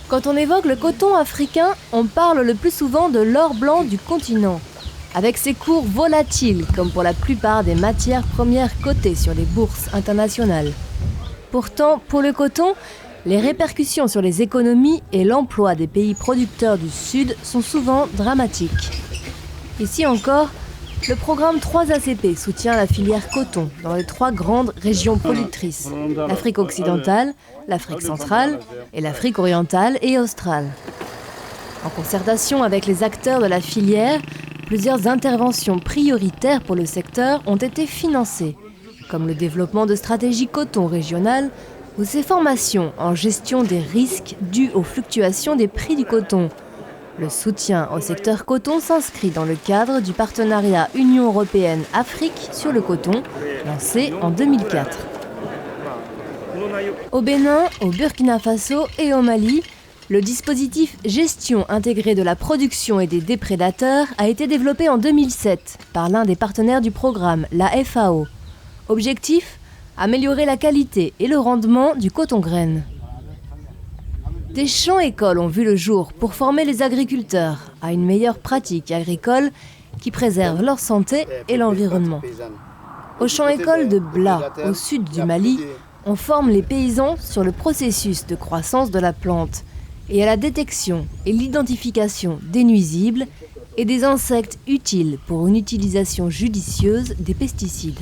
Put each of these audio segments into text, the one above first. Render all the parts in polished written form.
Quand on évoque le coton africain, on parle le plus souvent de l'or blanc du continent. Avec ses cours volatiles, comme pour la plupart des matières premières cotées sur les bourses internationales. Pourtant, pour le coton, les répercussions sur les économies et l'emploi des pays producteurs du Sud sont souvent dramatiques. Ici encore, le programme 3ACP soutient la filière coton dans les 3 grandes régions productrices, l'Afrique occidentale, l'Afrique centrale et l'Afrique orientale et australe. En concertation avec les acteurs de la filière, plusieurs interventions prioritaires pour le secteur ont été financées, comme le développement de stratégies coton régionales ou ces formations en gestion des risques dus aux fluctuations des prix du coton. Le soutien au secteur coton s'inscrit dans le cadre du partenariat Union européenne-Afrique sur le coton, lancé en 2004. Au Bénin, au Burkina Faso et au Mali, le dispositif Gestion intégrée de la production et des déprédateurs a été développé en 2007 par l'un des partenaires du programme, la FAO. Objectif : améliorer la qualité et le rendement du coton-graine. Des champs-écoles ont vu le jour pour former les agriculteurs à une meilleure pratique agricole qui préserve leur santé et l'environnement. Au champ-école de Bla, au sud du Mali, on forme les paysans sur le processus de croissance de la plante et à la détection et l'identification des nuisibles et des insectes utiles pour une utilisation judicieuse des pesticides.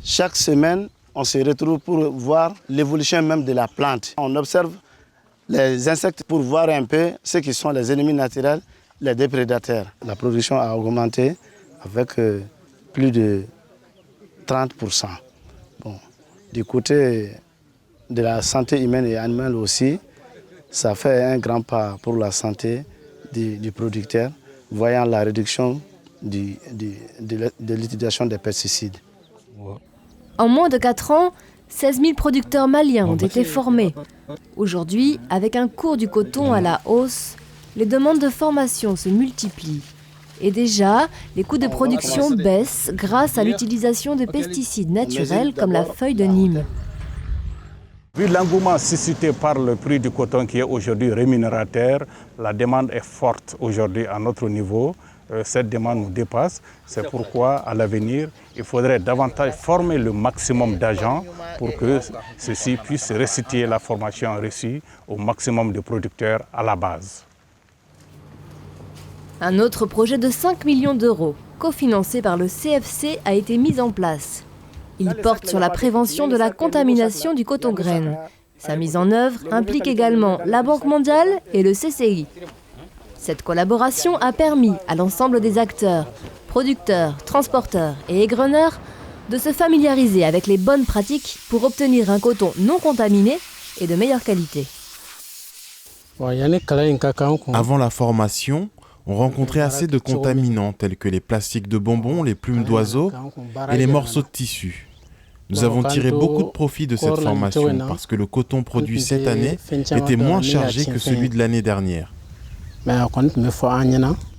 Chaque semaine, on se retrouve pour voir l'évolution même de la plante. On observe les insectes pour voir un peu ce qui sont les ennemis naturels, les déprédateurs. La production a augmenté avec plus de 30%. Bon, du côté de la santé humaine et animale aussi, ça fait un grand pas pour la santé du producteur, voyant la réduction de l'utilisation des pesticides. En moins de 4 ans, 16 000 producteurs maliens ont été formés. Aujourd'hui, avec un cours du coton à la hausse, les demandes de formation se multiplient. Et déjà, les coûts de production baissent grâce à l'utilisation de pesticides naturels comme la feuille de Nîmes. Vu l'engouement suscité par le prix du coton qui est aujourd'hui rémunérateur, la demande est forte aujourd'hui à notre niveau. Cette demande nous dépasse. C'est pourquoi, à l'avenir, il faudrait davantage former le maximum d'agents pour que ceux-ci puissent restituer la formation reçue au maximum de producteurs à la base. Un autre projet de 5 millions d'euros, cofinancé par le CFC, a été mis en place. Il porte sur la prévention de la contamination du coton-graine. Sa mise en œuvre implique également la Banque mondiale et le CCI. Cette collaboration a permis à l'ensemble des acteurs, producteurs, transporteurs et égreneurs, de se familiariser avec les bonnes pratiques pour obtenir un coton non contaminé et de meilleure qualité. Avant la formation, on rencontrait assez de contaminants tels que les plastiques de bonbons, les plumes d'oiseaux et les morceaux de tissu. Nous avons tiré beaucoup de profit de cette formation parce que le coton produit cette année était moins chargé que celui de l'année dernière.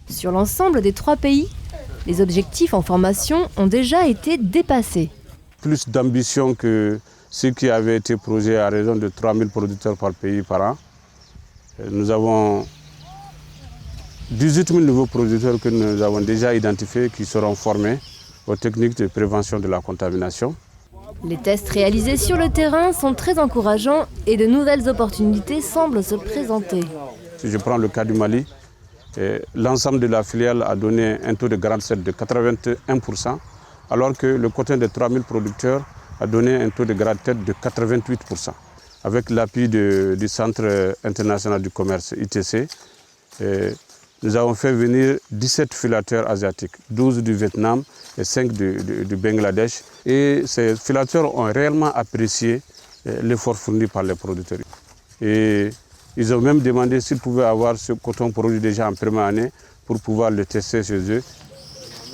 Sur l'ensemble des 3 pays, les objectifs en formation ont déjà été dépassés. Plus d'ambition que ce qui avait été projet à raison de 3 000 producteurs par pays par an. Nous avons 18 000 nouveaux producteurs que nous avons déjà identifiés qui seront formés aux techniques de prévention de la contamination. Les tests réalisés sur le terrain sont très encourageants et de nouvelles opportunités semblent se présenter. Si je prends le cas du Mali, l'ensemble de la filiale a donné un taux de grade 7 de 81%, alors que le coton de 3 000 producteurs a donné un taux de grade 7 de 88%. Avec l'appui du Centre international du commerce, ITC, nous avons fait venir 17 filateurs asiatiques, 12 du Vietnam et 5 du Bangladesh. Et ces filateurs ont réellement apprécié l'effort fourni par les producteurs. Et ils ont même demandé s'ils pouvaient avoir ce coton produit déjà en première année pour pouvoir le tester chez eux.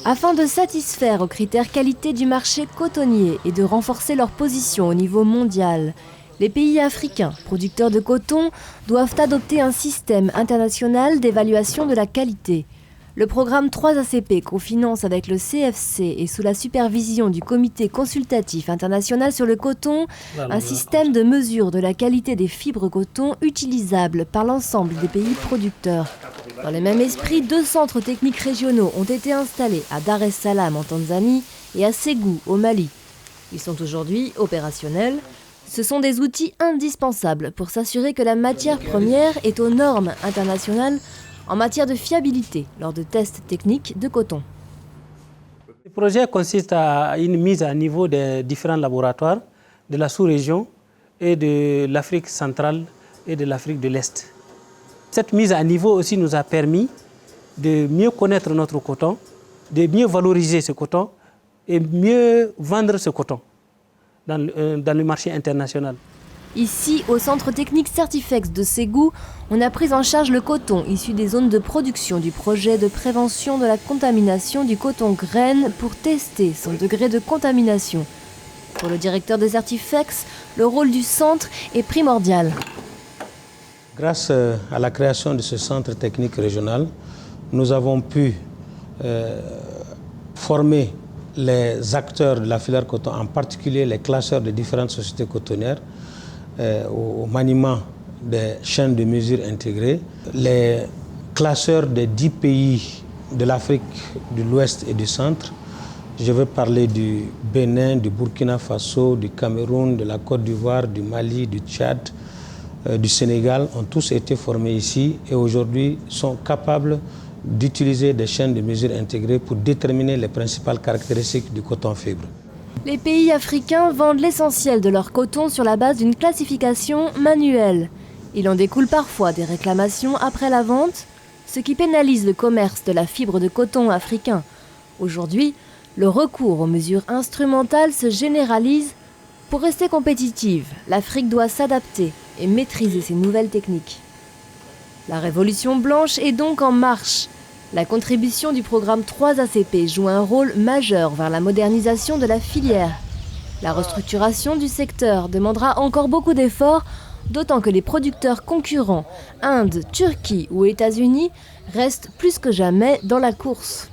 Afin de satisfaire aux critères qualité du marché cotonnier et de renforcer leur position au niveau mondial, les pays africains producteurs de coton doivent adopter un système international d'évaluation de la qualité. Le programme 3ACP cofinance avec le CFC et sous la supervision du Comité consultatif international sur le coton un système de mesure de la qualité des fibres coton utilisables par l'ensemble des pays producteurs. Dans le même esprit, 2 centres techniques régionaux ont été installés à Dar es Salaam en Tanzanie et à Ségou au Mali. Ils sont aujourd'hui opérationnels. Ce sont des outils indispensables pour s'assurer que la matière première est aux normes internationales en matière de fiabilité lors de tests techniques de coton. Le projet consiste à une mise à niveau des différents laboratoires de la sous-région et de l'Afrique centrale et de l'Afrique de l'Est. Cette mise à niveau aussi nous a permis de mieux connaître notre coton, de mieux valoriser ce coton et mieux vendre ce coton dans le marché international. Ici, au centre technique Certifex de Ségou, on a pris en charge le coton issu des zones de production du projet de prévention de la contamination du coton graine pour tester son degré de contamination. Pour le directeur de Certifex, le rôle du centre est primordial. Grâce à la création de ce centre technique régional, nous avons pu former les acteurs de la filière coton, en particulier les classeurs de différentes sociétés cotonnières, au maniement des chaînes de mesure intégrées, les classeurs des 10 pays de l'Afrique de l'Ouest et du Centre. Je veux parler du Bénin, du Burkina Faso, du Cameroun, de la Côte d'Ivoire, du Mali, du Tchad, du Sénégal, ont tous été formés ici et aujourd'hui sont capables d'utiliser des chaînes de mesure intégrées pour déterminer les principales caractéristiques du coton fibre. Les pays africains vendent l'essentiel de leur coton sur la base d'une classification manuelle. Il en découle parfois des réclamations après la vente, ce qui pénalise le commerce de la fibre de coton africain. Aujourd'hui, le recours aux mesures instrumentales se généralise. Pour rester compétitive, l'Afrique doit s'adapter et maîtriser ces nouvelles techniques. La révolution blanche est donc en marche. La contribution du programme 3ACP joue un rôle majeur vers la modernisation de la filière. La restructuration du secteur demandera encore beaucoup d'efforts, d'autant que les producteurs concurrents, Inde, Turquie ou États-Unis, restent plus que jamais dans la course.